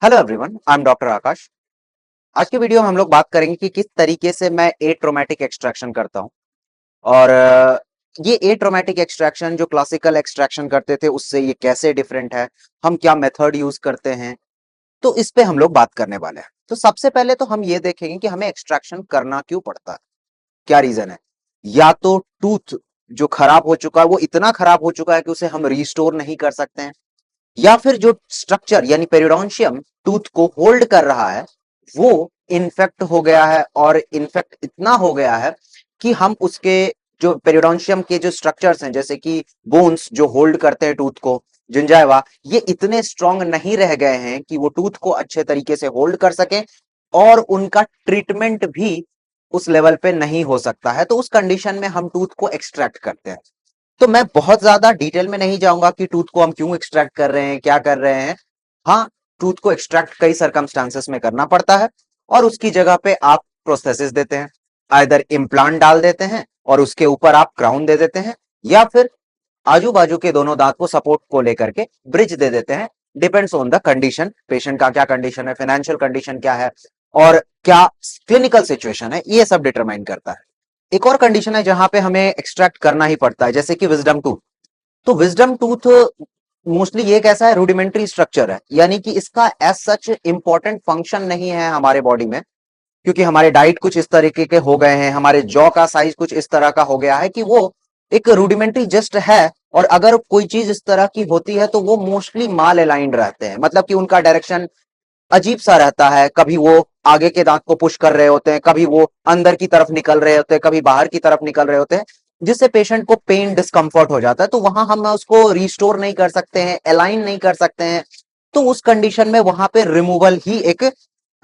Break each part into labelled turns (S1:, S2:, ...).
S1: Hello everyone, I am doctor Akash. आज के video में हम लोग बात करेंगे कि किस तरीके से मैं ए ट्रोमेटिक एक्सट्रैक्शन करता हूं। और ये ए ट्रोमेटिक एक्सट्रैक्शन जो क्लासिकल एक्सट्रैक्शन करते थे उससे ये कैसे डिफरेंट है, हम क्या मेथड यूज करते हैं, तो इस पे हम लोग बात करने वाले हैं। तो सबसे पहले तो हम ये देखेंगे कि हमें एक्सट्रैक्शन करना क्यों पड़ता है, क्या रीजन है। या तो टूथ जो खराब हो चुका है वो इतना खराब हो चुका है कि उसे हम रिस्टोर नहीं कर सकते हैं, या फिर जो स्ट्रक्चर यानी पेरिडोन्शियम टूथ को होल्ड कर रहा है वो इन्फेक्ट हो गया है, और इन्फेक्ट इतना हो गया है कि हम उसके जो पेरिडोन्शियम के जो स्ट्रक्चर्स हैं, जैसे कि बोन्स जो होल्ड करते हैं टूथ को, जिंजाइवा, ये इतने स्ट्रांग नहीं रह गए हैं कि वो टूथ को अच्छे तरीके से होल्ड कर सके, और उनका ट्रीटमेंट भी उस लेवल पे नहीं हो सकता है। तो उस कंडीशन में हम टूथ को एक्सट्रैक्ट करते हैं। तो मैं बहुत ज्यादा डिटेल में नहीं जाऊंगा कि टूथ को हम क्यों एक्सट्रैक्ट कर रहे हैं, क्या कर रहे हैं। हाँ, टूथ को एक्सट्रैक्ट कई सरकमस्टांसेस में करना पड़ता है, और उसकी जगह पे आप प्रोस्थेसिस देते हैं, आइदर इम्प्लांट डाल देते हैं और उसके ऊपर आप क्राउन दे देते हैं, या फिर आजू बाजू के दोनों दांत को सपोर्ट को लेकर के ब्रिज दे देते हैं। Depends on the condition, patient का क्या कंडीशन है, फाइनेंशियल कंडीशन क्या है, और क्या क्लिनिकल सिचुएशन है, ये सब डिटरमाइन करता है। एक और कंडीशन है जहां पे हमें एक्सट्रैक्ट करना ही पड़ता है, जैसे कि विजडम टूथ। तो विजडम टूथ मोस्टली ये कैसा है, रूडिमेंट्री स्ट्रक्चर है, यानी कि इसका एज सच इंपॉर्टेंट फंक्शन नहीं है हमारे बॉडी में, क्योंकि हमारे डाइट कुछ इस तरीके के हो गए हैं, हमारे जॉ का साइज कुछ इस तरह का हो गया है कि वो एक रूडिमेंट्री जस्ट है। और अगर कोई चीज इस तरह की होती है तो वो मोस्टली माल अलाइंड रहते हैं, मतलब कि उनका डायरेक्शन अजीब सा रहता है। कभी वो आगे के दांत को पुश कर रहे होते हैं, कभी वो अंदर की तरफ निकल रहे होते हैं, कभी बाहर की तरफ निकल रहे होते हैं, जिससे पेशेंट को पेन डिस्कंफर्ट हो जाता है। तो वहां हम उसको रिस्टोर नहीं कर सकते हैं, अलाइन नहीं कर सकते हैं। तो उस कंडीशन में वहां पे रिमूवल ही एक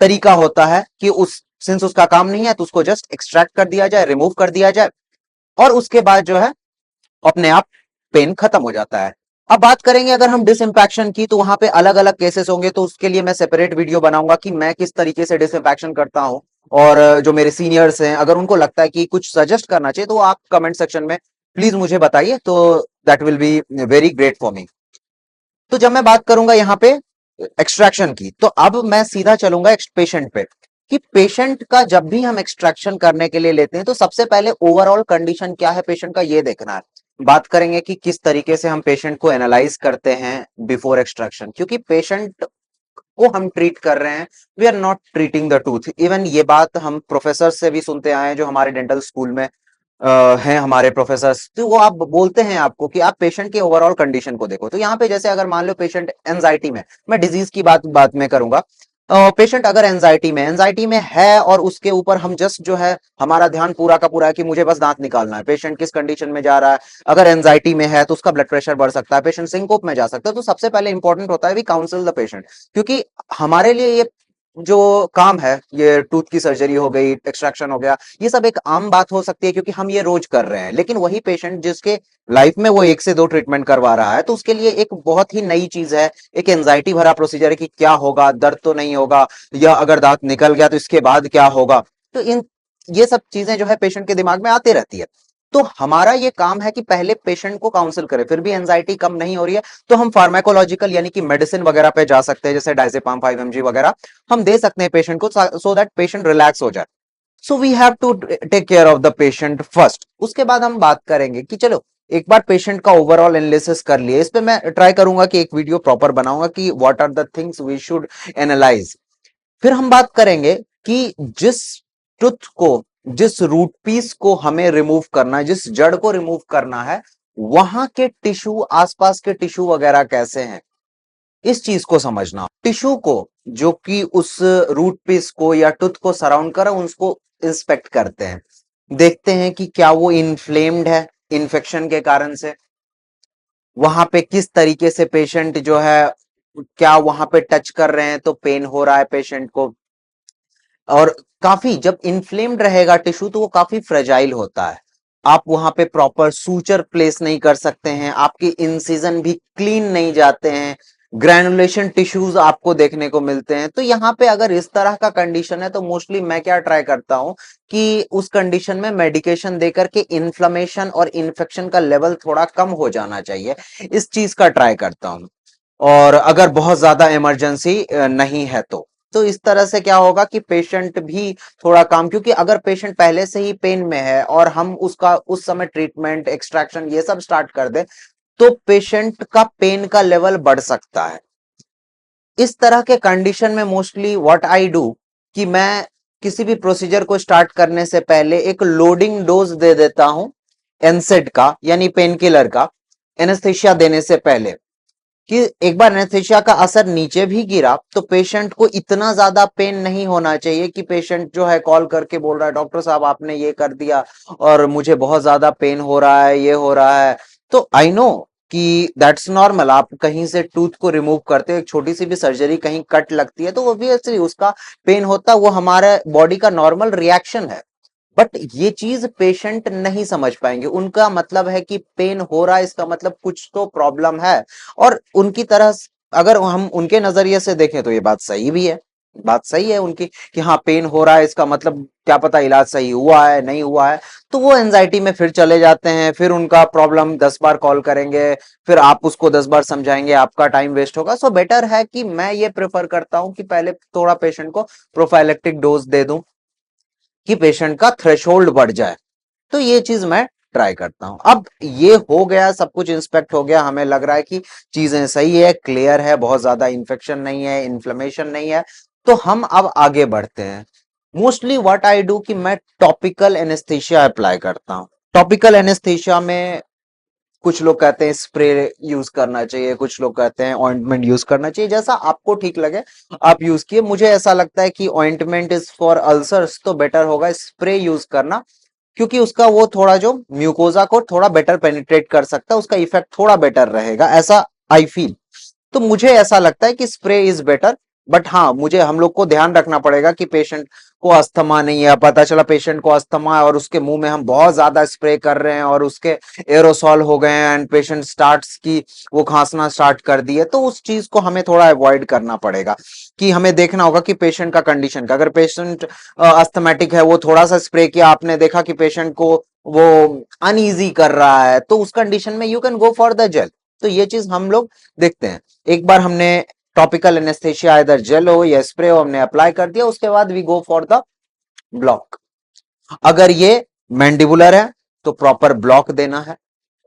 S1: तरीका होता है कि उस सिंस उसका काम नहीं है तो उसको जस्ट एक्सट्रैक्ट कर दिया जाए, रिमूव कर दिया जाए, और उसके बाद जो है अपने आप पेन खत्म हो जाता है। अब बात करेंगे अगर हम डिसइंफेक्शन की, तो वहां पे अलग अलग केसेस होंगे, तो उसके लिए मैं सेपरेट वीडियो बनाऊंगा कि मैं किस तरीके से डिसइंफेक्शन करता हूं। और जो मेरे सीनियर्स हैं, अगर उनको लगता है कि कुछ सजेस्ट करना चाहिए तो आप कमेंट सेक्शन में प्लीज मुझे बताइए, तो that will be very great for me. तो जब मैं बात करूंगा यहाँ पे एक्सट्रैक्शन की, तो अब मैं सीधा चलूंगा पेशेंट पे, कि पेशेंट का जब भी हम एक्सट्रैक्शन करने के लिए लेते हैं तो सबसे पहले ओवरऑल कंडीशन क्या है पेशेंट का, ये देखना है। बात करेंगे कि किस तरीके से हम पेशेंट को एनालाइज करते हैं बिफोर एक्सट्रैक्शन, क्योंकि पेशेंट को हम ट्रीट कर रहे हैं, we are not treating the tooth. Even ये बात हम प्रोफेसर से भी सुनते आए हैं जो हमारे डेंटल स्कूल में हैं, हमारे प्रोफेसर्स, तो वो आप बोलते हैं आपको कि आप पेशेंट के ओवरऑल कंडीशन को देखो। तो यहाँ पे जैसे अगर मान लो पेशेंट एंजाइटी में, मैं डिजीज की बात में करूंगा, पेशेंट अगर एंजाइटी में है और उसके ऊपर हम जस्ट जो है हमारा ध्यान पूरा का पूरा है कि मुझे बस दांत निकालना है, पेशेंट किस कंडीशन में जा रहा है, अगर एंजाइटी में है तो उसका ब्लड प्रेशर बढ़ सकता है, पेशेंट सिंकोप में जा सकता है। तो सबसे पहले इंपॉर्टेंट होता है वी काउंसिल द पेशेंट, क्योंकि हमारे लिए ये जो काम है, ये टूथ की सर्जरी हो गई, एक्सट्रैक्शन हो गया, ये सब एक आम बात हो सकती है क्योंकि हम ये रोज कर रहे हैं। लेकिन वही पेशेंट जिसके लाइफ में वो 1 से 2 ट्रीटमेंट करवा रहा है, तो उसके लिए एक बहुत ही नई चीज है, एक एंजाइटी भरा प्रोसीजर है कि क्या होगा, दर्द तो नहीं होगा, या अगर दांत निकल गया तो इसके बाद क्या होगा। तो इन ये सब चीजें जो है पेशेंट के दिमाग में आती रहती है। तो हमारा ये काम है कि पहले पेशेंट को काउंसिल करें, फिर भी एंजाइटी कम नहीं हो रही है तो हम फार्माकोलॉजिकल यानी कि मेडिसिन वगैरह पे जा सकते हैं, जैसे डायजेपाम 5 mg वगैरह हम दे सकते हैं पेशेंट को, सो दैट पेशेंट रिलैक्स हो जाए। So we have to take care of the patient first. उसके बाद हम बात करेंगे कि चलो एक बार पेशेंट का ओवरऑल एनालिसिस कर लिए, इस पे मैं ट्राई करूंगा कि एक वीडियो प्रॉपर बनाऊंगा कि what are the things we should analyse. फिर हम बात करेंगे कि जिस टूथ को, जिस रूट पीस को हमें रिमूव करना है, जिस जड़ को रिमूव करना है, वहां के टिश्यू, आसपास के टिश्यू वगैरह कैसे हैं, इस चीज को समझना। टिश्यू को जो कि उस रूट पीस को या टूथ को सराउंड कर उसको इंस्पेक्ट करते हैं, देखते हैं कि क्या वो इन्फ्लेम्ड है इन्फेक्शन के कारण से, वहां पे किस तरीके से पेशेंट जो है, क्या वहां पे टच कर रहे हैं तो पेन हो रहा है पेशेंट को। और काफी जब इन्फ्लेम्ड रहेगा टिश्यू तो वो काफी फ्रेजाइल होता है, आप वहां पे प्रॉपर सूचर प्लेस नहीं कर सकते हैं, आपके इंसिजन भी क्लीन नहीं जाते हैं, ग्रैनुलेशन टिश्यूज आपको देखने को मिलते हैं। तो यहाँ पे अगर इस तरह का कंडीशन है तो मोस्टली मैं क्या ट्राई करता हूं कि उस कंडीशन में मेडिकेशन देकर के इन्फ्लेमेशन और इन्फेक्शन का लेवल थोड़ा कम हो जाना चाहिए, इस चीज का ट्राई करता हूं। और अगर बहुत ज्यादा इमरजेंसी नहीं है तो इस तरह से क्या होगा कि पेशेंट भी थोड़ा काम, क्योंकि अगर पेशेंट पहले से ही पेन में है और हम उसका उस समय ट्रीटमेंट एक्सट्रैक्शन ये सब स्टार्ट कर दे तो पेशेंट का पेन का लेवल बढ़ सकता है। इस तरह के कंडीशन में मोस्टली व्हाट आई डू कि मैं किसी भी प्रोसीजर को स्टार्ट करने से पहले एक लोडिंग डोज दे देता हूं एनसेड का, यानी पेन किलर का, एनेस्थीसिया देने से पहले, कि एक बार एनेस्थीसिया का असर नीचे भी गिरा तो पेशेंट को इतना ज्यादा पेन नहीं होना चाहिए कि पेशेंट जो है कॉल करके बोल रहा है डॉक्टर साहब आपने ये कर दिया और मुझे बहुत ज्यादा पेन हो रहा है, ये हो रहा है। तो आई नो कि दैट्स नॉर्मल, आप कहीं से टूथ को रिमूव करते हो, एक छोटी सी भी सर्जरी कहीं कट लगती है तो ऑब्वियसली उसका पेन होता है, वो हमारे बॉडी का नॉर्मल रिएक्शन है। बट ये चीज पेशेंट नहीं समझ पाएंगे, उनका मतलब है कि पेन हो रहा है इसका मतलब कुछ तो प्रॉब्लम है। और उनकी तरह अगर हम उनके नजरिए से देखें तो ये बात सही भी है, बात सही है उनकी कि हाँ पेन हो रहा है इसका मतलब क्या पता इलाज सही हुआ है नहीं हुआ है। तो वो एंजाइटी में फिर चले जाते हैं, फिर उनका प्रॉब्लम 10 बार कॉल करेंगे, फिर आप उसको 10 बार समझाएंगे, आपका टाइम वेस्ट होगा। सो बेटर है कि मैं ये प्रेफर करता हूं कि पहले थोड़ा पेशेंट को प्रोफाइलेक्टिक डोज दे दूं कि पेशेंट का थ्रेशोल्ड बढ़ जाए। तो ये चीज मैं ट्राई करता हूं। अब ये हो गया, सब कुछ इंस्पेक्ट हो गया, हमें लग रहा है कि चीजें सही है, क्लियर है, बहुत ज्यादा इन्फेक्शन नहीं है, इन्फ्लेमेशन नहीं है, तो हम अब आगे बढ़ते हैं। मोस्टली व्हाट आई डू कि मैं टॉपिकल एनेस्थीसिया अप्लाई करता हूं। टॉपिकल एनेस्थीसिया में कुछ लोग कहते हैं स्प्रे यूज करना चाहिए, कुछ लोग कहते हैं ऑइंटमेंट यूज करना चाहिए, जैसा आपको ठीक लगे आप यूज किए। मुझे ऐसा लगता है कि ऑइंटमेंट इज फॉर अल्सर्स, तो बेटर होगा स्प्रे यूज करना, क्योंकि उसका वो थोड़ा जो म्यूकोजा को थोड़ा बेटर पेनिट्रेट कर सकता है, उसका इफेक्ट थोड़ा बेटर रहेगा, ऐसा आई फील। तो मुझे ऐसा लगता है कि स्प्रे इज बेटर। बट हाँ, मुझे हम लोग को ध्यान रखना पड़ेगा कि पेशेंट को अस्थमा नहीं है, पता चला पेशेंट को अस्थमा है और उसके मुंह में हम बहुत ज्यादा स्प्रे कर रहे हैं और उसके एरोसॉल हो गए हैं एंड पेशेंट स्टार्ट्स की वो खांसना स्टार्ट कर दिए, तो उस चीज को हमें थोड़ा अवॉइड करना पड़ेगा। कि हमें देखना होगा कि पेशेंट का कंडीशन का, अगर पेशेंट अस्थमेटिक है, वो थोड़ा सा स्प्रे किया, आपने देखा कि पेशेंट को वो अनईजी कर रहा है, तो उस कंडीशन में you can go for the gel. तो ये चीज हम लोग देखते हैं। एक बार हमने टॉपिकल एनेस्थेशिया इधर जेल हो या स्प्रे हो हमने अप्लाई कर दिया, उसके बाद we go for the block. अगर ये मैंडिबुलर है तो प्रॉपर ब्लॉक देना है।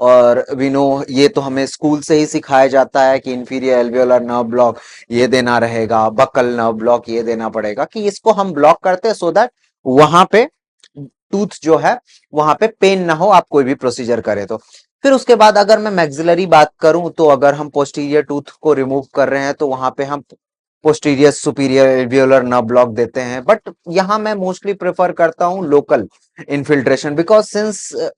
S1: और वी नो ये तो हमें स्कूल से ही सिखाया जाता है कि इंफीरियर एल्वियोलर नर्व ब्लॉक ये देना रहेगा, बकल नर्व ब्लॉक ये देना पड़ेगा, कि इसको हम ब्लॉक करते हैं सो दैट वहां पे टूथ जो है वहां पे पेन ना हो, आप कोई भी प्रोसीजर करें तो। फिर उसके बाद अगर मैं मैक्सिलरी बात करूं तो अगर हम पोस्टीरियर टूथ को रिमूव कर रहे हैं तो वहां पे हम posterior superior alveolar nerve block देते हैं। बट यहां मैं मोस्टली प्रेफर करता हूं local infiltration, because since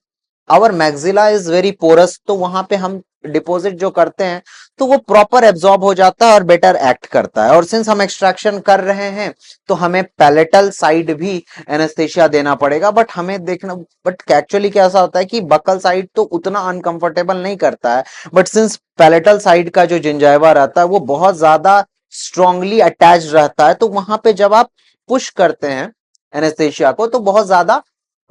S1: our maxilla is very porous, तो वहां पे हम डिपॉजिट जो करते हैं तो वो प्रॉपर एब्जॉर्ब हो जाता है और बेटर एक्ट करता है। और सिंस हम एक्सट्रैक्शन कर रहे हैं तो हमें पैलेटल साइड भी एनेस्थेशिया देना पड़ेगा। बट हमें देखना, बट एक्चुअली क्या ऐसा होता है कि बकल साइड तो उतना अनकंफर्टेबल नहीं करता है, बट सिंस पैलेटल साइड का जो जिंजाइवा रहता है वो बहुत ज्यादा स्ट्रांगली अटैच रहता है, तो वहां पे जब आप पुश करते हैं एनेस्थेशिया को तो बहुत ज्यादा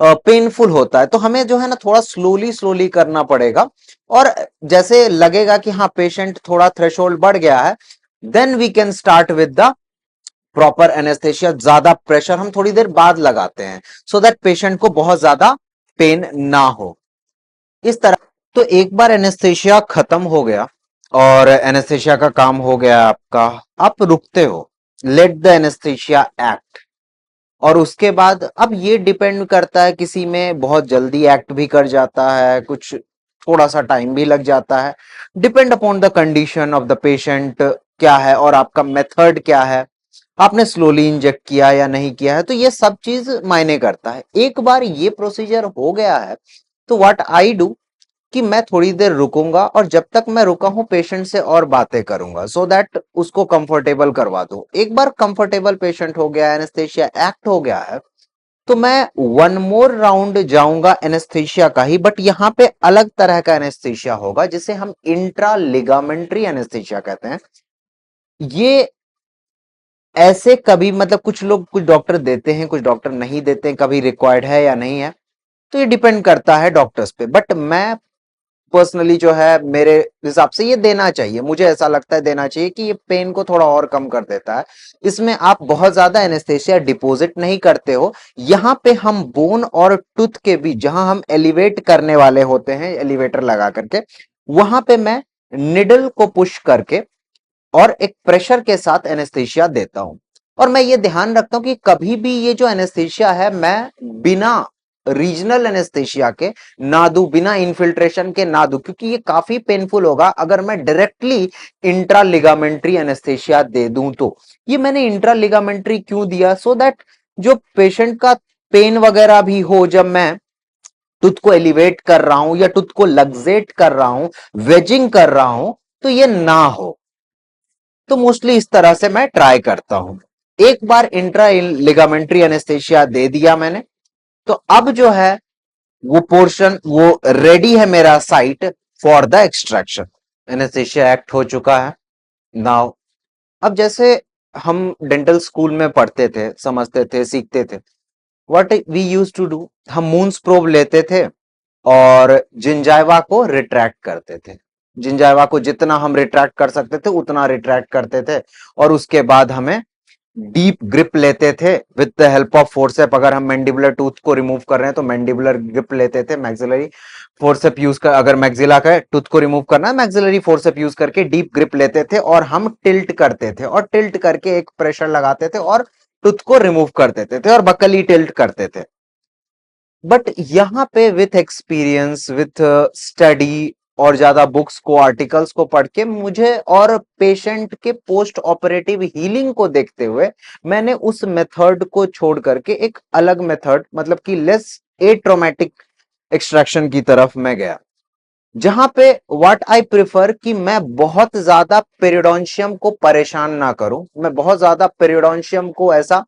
S1: पेनफुल होता है। तो हमें जो है ना थोड़ा स्लोली स्लोली करना पड़ेगा। और जैसे लगेगा कि हाँ पेशेंट थोड़ा थ्रेशोल्ड बढ़ गया है, then we can start with the proper anaesthesia. ज्यादा प्रेशर हम थोड़ी देर बाद लगाते हैं सो दैट पेशेंट को बहुत ज्यादा पेन ना हो, इस तरह। तो एक बार एनेस्थेशिया खत्म हो गया और एनेस्थेशिया का काम हो गया आपका, आप रुकते हो, लेट द एनेस्थेशिया एक्ट। और उसके बाद अब ये डिपेंड करता है, किसी में बहुत जल्दी एक्ट भी कर जाता है, कुछ थोड़ा सा टाइम भी लग जाता है, depend upon the condition of the patient क्या है और आपका मेथड क्या है, आपने स्लोली इंजेक्ट किया या नहीं किया है, तो ये सब चीज मायने करता है। एक बार ये प्रोसीजर हो गया है तो व्हाट आई डू कि मैं थोड़ी देर रुकूंगा और जब तक मैं रुका हूं पेशेंट से और बातें करूंगा सो दैट उसको कंफर्टेबल करवा दूं। एक बार कंफर्टेबल पेशेंट हो गया, एनेस्थेशिया एक्ट हो गया है, तो मैं वन मोर राउंड जाऊंगा एनेस्थेशिया का ही, बट यहां पे अलग तरह का एनेस्थेशिया होगा जिसे हम इंट्रा लिगामेंट्री एनेस्थेशिया कहते हैं। ये ऐसे कभी मतलब कुछ लोग कुछ डॉक्टर देते हैं, कुछ डॉक्टर नहीं देते हैं, कभी रिक्वायर्ड है या नहीं है, तो ये डिपेंड करता है डॉक्टर्स पे। बट मैं पर्सनली जो है मेरे हिसाब से ये देना चाहिए, मुझे ऐसा लगता है देना चाहिए कि ये पेन को थोड़ा और कम कर देता है। इसमें आप बहुत ज्यादा एनेस्थेसिया डिपॉजिट नहीं करते हो। यहाँ पे हम बोन और टूथ के बीच जहां हम एलिवेट करने वाले होते हैं एलिवेटर लगा करके, वहां पे मैं निडल को पुश करके और एक प्रेशर के साथ एनेस्थेसिया देता हूं। और मैं ये ध्यान रखता हूं कि कभी भी ये जो एनेस्थेसिया है मैं बिना रीजनल एनेस्थेसिया के ना दूं, बिना इन्फिल्ट्रेशन के ना दूं, क्योंकि ये काफी पेनफुल होगा अगर मैं डायरेक्टली इंट्रा लिगामेंट्री एनेस्थेसिया दे दूं। तो ये मैंने इंट्रा लिगामेंट्री क्यों दिया, सो दैट जो पेशेंट का पेन वगैरह भी हो जब मैं टूथ को एलिवेट कर रहा हूं या टूथ को लग्जेट कर रहा हूं, वेजिंग कर रहा हूं, तो ये ना हो। तो मोस्टली इस तरह से मैं ट्राई करता हूं। एक बार इंट्रा लिगामेंट्री एनेस्थेसिया दे दिया मैंने, तो अब जो है वो पोर्शन वो रेडी है मेरा site for the extraction. Anaesthesia act हो चुका है नाउ। अब जैसे हम डेंटल स्कूल में पढ़ते थे, समझते थे, सीखते थे, what we used to do, हम मून्स प्रोब लेते थे और जिंजाइवा को रिट्रैक्ट करते थे। जिंजाइवा को जितना हम रिट्रैक्ट कर सकते थे उतना रिट्रैक्ट करते थे, और उसके बाद हमें डीप ग्रिप लेते थे with the help of forcep. अगर हम मैंडिबुलर टूथ को रिमूव कर रहे हैं तो मैंडिबुलर ग्रिप लेते थे, मैक्सिलरी फोर्सेप यूज कर, अगर मैक्सिला का टूथ को रिमूव करना है मैक्सिलरी फोर्सेप यूज करके डीप ग्रिप लेते थे और हम टिल्ट करते थे, और टिल्ट करके एक प्रेशर लगाते थे और टूथ को रिमूव कर देते थे और बकली टिल्ट करते थे। बट यहां पे विथ एक्सपीरियंस, विथ स्टडी और ज्यादा बुक्स को, आर्टिकल्स को पढ़ के मुझे और पेशेंट के पोस्ट ऑपरेटिव हीलिंग को देखते हुए मैंने उस मेथड को छोड़ करके एक अलग मेथड, मतलब कि लेस ए ट्रोमेटिक एक्सट्रैक्शन की तरफ मैं गया, जहां पे व्हाट आई प्रिफर कि मैं बहुत ज्यादा पेरियोडोंशियम को परेशान ना करूं, मैं बहुत ज्यादा पेरियोडोंशियम को ऐसा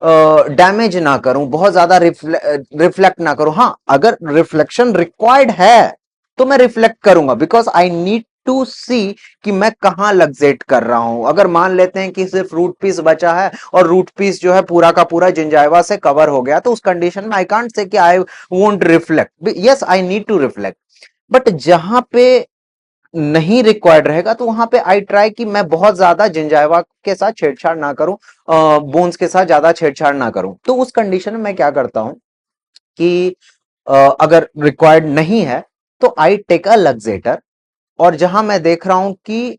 S1: डैमेज ना करूं, बहुत ज्यादा रिफ्लेक्ट ना करूं। हाँ, अगर रिफ्लेक्शन रिक्वायर्ड है तो मैं रिफ्लेक्ट करूंगा, बिकॉज आई नीड टू सी कि मैं कहां लग्जेट कर रहा हूं। अगर मान लेते हैं कि सिर्फ रूट पीस बचा है और रूट पीस जो है पूरा का पूरा जिंजाइवा से कवर हो गया, तो उस कंडीशन में आई कांट से कि I won't reflect. Yes, I need to reflect, but जहां पे नहीं रिक्वायर्ड रहेगा तो वहां पे आई ट्राई कि मैं बहुत ज्यादा जिंजाइवा के साथ छेड़छाड़ ना करूं, बोन्स के साथ ज्यादा छेड़छाड़ ना करूं। तो उस कंडीशन में मैं क्या करता हूं कि अगर रिक्वायर्ड नहीं है तो आई टेक अ लग्जेटर, और जहां मैं देख रहा हूं कि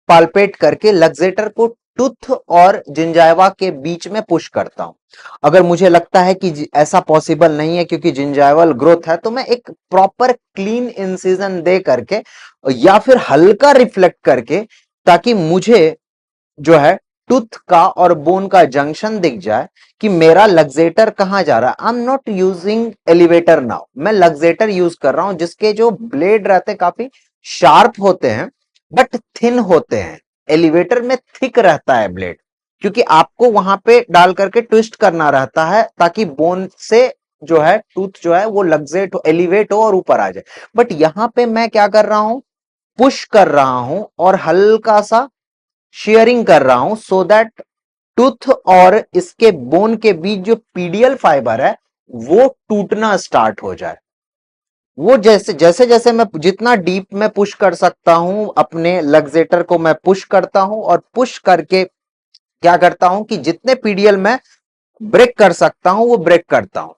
S1: पाल्पेट करके लग्जेटर को टूथ और जिंजाइवा के बीच में पुश करता हूं। अगर मुझे लगता है कि ऐसा पॉसिबल नहीं है क्योंकि जिंजाइवल ग्रोथ है, तो मैं एक प्रॉपर क्लीन इंसिजन दे करके या फिर हल्का रिफ्लेक्ट करके, ताकि मुझे जो है टूथ का और बोन का जंक्शन दिख जाए कि मेरा लग्जेटर कहां जा रहा है। I am not using elevator now, मैं लग्जेटर यूज कर रहा हूं जिसके जो ब्लेड रहते काफी शार्प होते हैं बट थिन होते हैं। एलिवेटर में थिक रहता है ब्लेड, क्योंकि आपको वहां पे डाल करके ट्विस्ट करना रहता है ताकि बोन से जो है टूथ जो है वो लग्जेट हो, एलिवेट हो और ऊपर आ जाए। बट यहां पे मैं क्या कर रहा हूं, पुश कर रहा हूं और हल्का सा शेयरिंग कर रहा हूं, सो दैट टूथ और इसके बोन के बीच जो पीडियल फाइबर है वो टूटना स्टार्ट हो जाए। वो जैसे जैसे जैसे मैं जितना डीप में पुश कर सकता हूं अपने लग्जेटर को मैं पुश करता हूं, और पुश करके क्या करता हूं कि जितने पीडियल में ब्रेक कर सकता हूं वो ब्रेक करता हूं।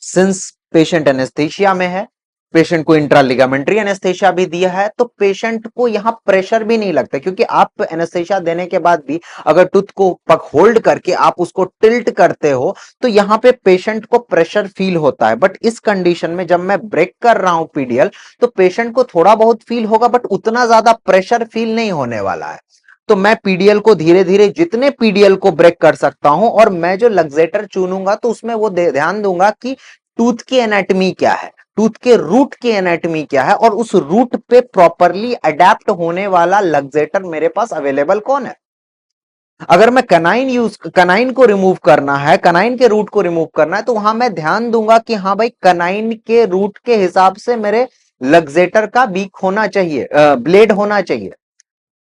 S1: सिंस पेशेंट एनेस्थेशिया में है, पेशेंट को इंट्रालिगामेंट्री एनेस्थेशिया भी दिया है, तो पेशेंट को यहां प्रेशर भी नहीं लगता, क्योंकि आप एनेस्थेशिया देने के बाद भी अगर टूथ को पक होल्ड करके आप उसको टिल्ट करते हो तो यहां पे पेशेंट को प्रेशर फील होता है। बट इस कंडीशन में जब मैं ब्रेक कर रहा हूं पीडीएल, तो पेशेंट को थोड़ा बहुत फील होगा बट उतना ज्यादा प्रेशर फील नहीं होने वाला है। तो मैं पीडीएल को धीरे धीरे जितने पीडीएल को ब्रेक कर सकता हूं, और मैं जो लग्जेटर चुनूंगा तो उसमें वो ध्यान दूंगा कि टूथ की एनाटमी क्या है, टूथ के रूट की एनाटमी क्या है, और उस रूट पे प्रॉपरली अडेप्ट होने वाला लग्जेटर मेरे पास अवेलेबल कौन है। अगर मैं कनाइन को रिमूव करना है, कनाइन के रूट को रिमूव करना है, तो वहां मैं ध्यान दूंगा कि हाँ भाई कनाइन के रूट के हिसाब से मेरे लग्जेटर का बीक होना चाहिए, ब्लेड होना चाहिए।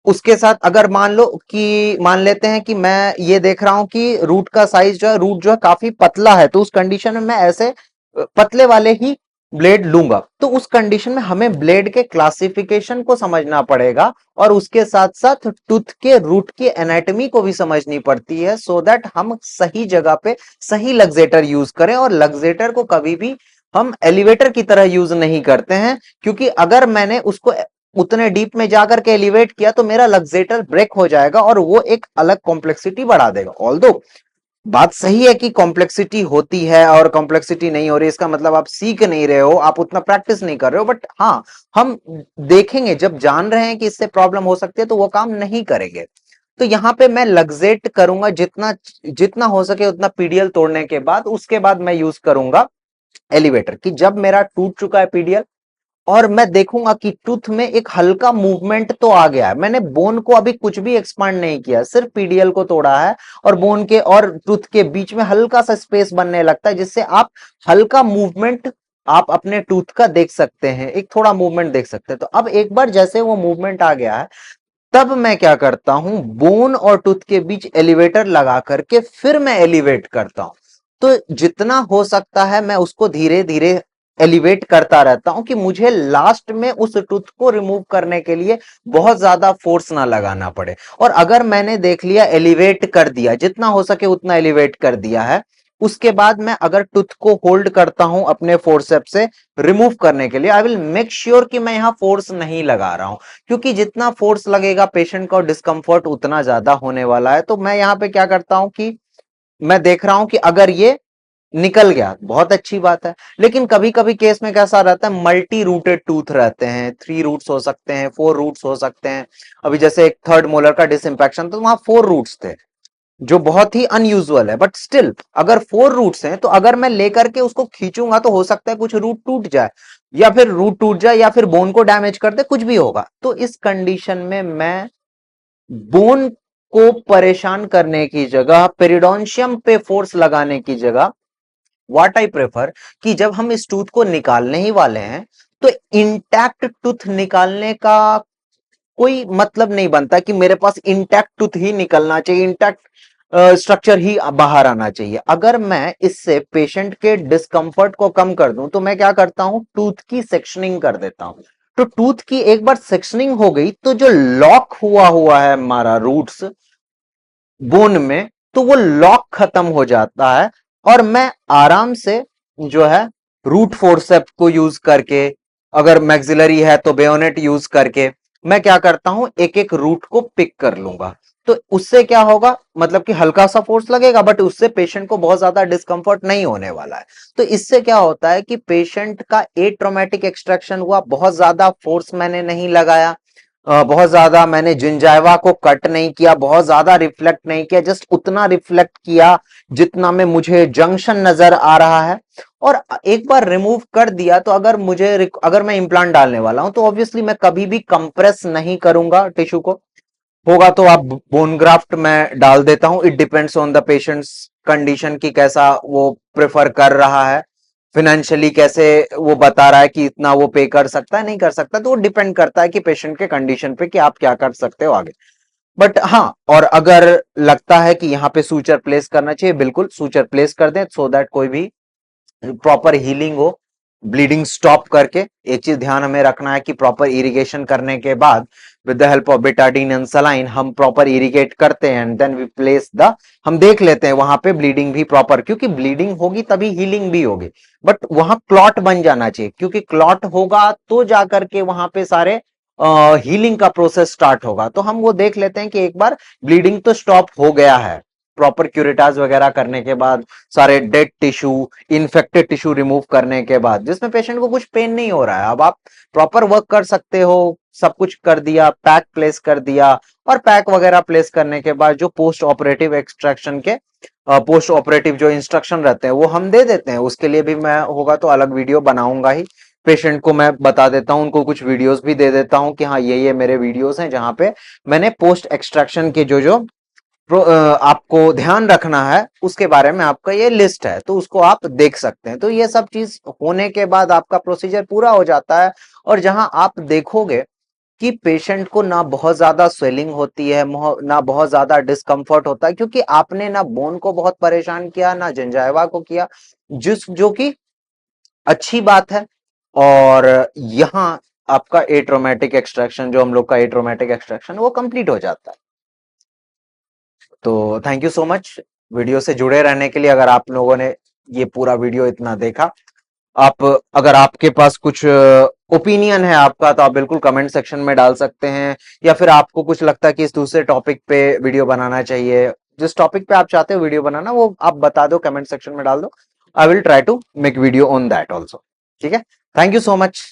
S1: उसके साथ अगर मान लेते हैं कि मैं ये देख रहा हूं कि रूट का साइज जो है, रूट जो है काफी पतला है, तो उस कंडीशन में मैं ऐसे पतले वाले ही ब्लेड लूंगा। तो उस कंडीशन में हमें ब्लेड के क्लासिफिकेशन को समझना पड़ेगा और उसके साथ साथ टूथ के रूट की एनाटॉमी को भी समझनी पड़ती है, सो दैट हम सही जगह पे सही लग्जेटर यूज करें। और लग्जेटर को कभी भी हम एलिवेटर की तरह यूज नहीं करते हैं, क्योंकि अगर मैंने उसको उतने डीप में जाकर के एलिवेट किया तो मेरा लग्जेटर ब्रेक हो जाएगा और वो एक अलग कॉम्प्लेक्सिटी बढ़ा देगा। ऑल्दो बात सही है कि कॉम्प्लेक्सिटी होती है और कॉम्प्लेक्सिटी नहीं हो रही इसका मतलब आप सीख नहीं रहे हो, आप उतना प्रैक्टिस नहीं कर रहे हो, बट हाँ, हम देखेंगे जब जान रहे हैं कि इससे प्रॉब्लम हो सकती है तो वो काम नहीं करेंगे। तो यहां पे मैं लग्जेट करूंगा जितना जितना हो सके उतना पीडीएल तोड़ने के बाद, उसके बाद मैं यूज करूंगा एलिवेटर की। जब मेरा टूट चुका है पीडीएल और मैं देखूंगा कि टूथ में एक हल्का मूवमेंट तो आ गया है, मैंने बोन को अभी कुछ भी एक्सपांड नहीं किया, सिर्फ पीडीएल को तोड़ा है और बोन के और टूथ के बीच में हल्का सा स्पेस बनने लगता है, जिससे आप हल्का मूवमेंट आप अपने टूथ का देख सकते हैं, एक थोड़ा मूवमेंट देख सकते हैं। तो अब एक बार जैसे वो मूवमेंट आ गया है, तब मैं क्या करता हूं, बोन और टूथ के बीच एलिवेटर लगा करके फिर मैं एलिवेट करता हूं। तो जितना हो सकता है मैं उसको धीरे धीरे एलिवेट करता रहता हूं कि मुझे लास्ट में उस टूथ को रिमूव करने के लिए बहुत ज्यादा फोर्स ना लगाना पड़े। और अगर मैंने देख लिया एलिवेट कर दिया, जितना हो सके उतना एलिवेट कर दिया है, उसके बाद मैं अगर टूथ को होल्ड करता हूं अपने फोर्सेप्स से रिमूव करने के लिए, आई विल मेक श्योर कि मैं यहां फोर्स नहीं लगा रहा हूं, क्योंकि जितना फोर्स लगेगा पेशेंट का डिस्कंफर्ट उतना ज्यादा होने वाला है। तो मैं यहां पे क्या करता हूं कि मैं देख रहा हूं कि अगर ये निकल गया बहुत अच्छी बात है, लेकिन कभी कभी केस में कैसा रहता है, मल्टी रूटेड टूथ रहते हैं, 3 रूट्स हो सकते हैं, 4 रूट्स हो सकते हैं। अभी जैसे एक थर्ड मोलर का डिसइंफेक्शन तो वहां 4 रूट्स थे, जो बहुत ही अनयूजुअल है, बट स्टिल अगर 4 रूट्स हैं तो अगर मैं लेकर के उसको खींचूंगा तो हो सकता है कुछ रूट टूट जाए, या फिर रूट टूट जाए या फिर बोन को डैमेज कर दे, कुछ भी होगा। तो इस कंडीशन में मैं बोन को परेशान करने की जगह, पेरिडोन्शियम पे फोर्स लगाने की जगह, व्हाट आई प्रेफर कि जब हम इस टूथ को निकालने ही वाले हैं तो इंटैक्ट टूथ निकालने का कोई मतलब नहीं बनता कि मेरे पास इंटैक्ट टूथ ही निकलना चाहिए, इंटैक्ट स्ट्रक्चर ही बाहर आना चाहिए। अगर मैं इससे पेशेंट के डिस्कंफर्ट को कम कर दूं तो मैं क्या करता हूं, टूथ की सेक्शनिंग कर देता हूं। तो टूथ की एक बार सेक्शनिंग हो गई तो जो लॉक हुआ हुआ है हमारा रूट्स बोन में, तो वो लॉक खत्म हो जाता है और मैं आराम से जो है रूट फोर्सेप को यूज करके, अगर मैक्सिलरी है तो बेयोनेट यूज करके मैं क्या करता हूं, एक एक रूट को पिक कर लूंगा। तो उससे क्या होगा, मतलब कि हल्का सा फोर्स लगेगा बट उससे पेशेंट को बहुत ज्यादा डिस्कंफर्ट नहीं होने वाला है। तो इससे क्या होता है कि पेशेंट का ए ट्रॉमेटिक एक्सट्रैक्शन हुआ, बहुत ज्यादा फोर्स मैंने नहीं लगाया, बहुत ज्यादा मैंने जिंजाइवा को कट नहीं किया, बहुत ज्यादा रिफ्लेक्ट नहीं किया, जस्ट उतना रिफ्लेक्ट किया जितना में मुझे जंक्शन नजर आ रहा है। और एक बार रिमूव कर दिया तो अगर मैं इंप्लांट डालने वाला हूं तो ऑब्वियसली मैं कभी भी कंप्रेस नहीं करूंगा टिश्यू को। होगा तो आप बोन ग्राफ्ट में डाल देता हूं, it depends on the patients condition की, कैसा वो प्रेफर कर रहा है, फिनेंशियली कैसे वो बता रहा है कि इतना वो पे कर सकता है नहीं कर सकता, तो वो डिपेंड करता है कि पेशेंट के कंडीशन पे कि आप क्या कर सकते हो आगे। बट हाँ, और अगर लगता है कि यहाँ पे सूचर प्लेस करना चाहिए, बिल्कुल सूचर प्लेस कर दें, सो दैट कोई भी प्रॉपर हीलिंग हो, ब्लीडिंग स्टॉप करके। एक चीज ध्यान हमें रखना है कि प्रॉपर इरिगेशन करने के बाद with the help of betadine and saline हम प्रॉपर इरिगेट करते हैं and then we place the, हम देख लेते हैं वहां पे ब्लीडिंग भी प्रॉपर, क्योंकि ब्लीडिंग होगी तभी हीलिंग भी होगी। बट वहां क्लॉट बन जाना चाहिए, क्योंकि क्लॉट होगा तो जाकर के वहां पे सारे हीलिंग का प्रोसेस स्टार्ट होगा। तो हम वो देख लेते हैं कि एक बार ब्लीडिंग तो स्टॉप हो गया है, प्रॉपर क्यूरेटाज वगैरह करने के बाद, सारे dead tissue, infected tissue remove करने के बाद, जिसमें पेशेंट को कुछ पेन नहीं हो रहा है, अब आप प्रॉपर वर्क कर सकते हो। सब कुछ कर दिया, पैक प्लेस कर दिया, और पैक वगैरह प्लेस करने के बाद जो पोस्ट ऑपरेटिव एक्सट्रैक्शन के पोस्ट ऑपरेटिव जो इंस्ट्रक्शन रहते हैं वो हम दे देते हैं। उसके लिए भी मैं होगा तो अलग वीडियो बनाऊंगा ही, पेशेंट को मैं बता देता हूं, उनको कुछ वीडियोस भी दे देता हूं कि हाँ ये मेरे वीडियोस हैं जहां पे मैंने पोस्ट एक्सट्रैक्शन के जो जो आपको ध्यान रखना है उसके बारे में आपका ये लिस्ट है, तो उसको आप देख सकते हैं। तो ये सब चीज होने के बाद आपका प्रोसीजर पूरा हो जाता है, और जहां आप देखोगे कि पेशेंट को ना बहुत ज्यादा स्वेलिंग होती है, ना बहुत ज्यादा डिस्कंफर्ट होता है, क्योंकि आपने ना बोन को बहुत परेशान किया ना जिंजाइवा को किया, जिस जो कि अच्छी बात है। और यहाँ आपका एट्रोमेटिक एक्सट्रैक्शन, जो हम लोग का एट्रोमेटिक एक्सट्रैक्शन वो कंप्लीट हो जाता है। तो thank you so much video से जुड़े रहने के लिए। अगर आप लोगों ने ये पूरा वीडियो इतना देखा, आप अगर आपके पास कुछ ओपिनियन है आपका, तो आप बिल्कुल कमेंट सेक्शन में डाल सकते हैं, या फिर आपको कुछ लगता है कि इस दूसरे टॉपिक पे वीडियो बनाना चाहिए, जिस टॉपिक पे आप चाहते हो वीडियो बनाना वो आप बता दो, कमेंट सेक्शन में डाल दो। I will try to make video on that also. ठीक है, थैंक यू सो मच।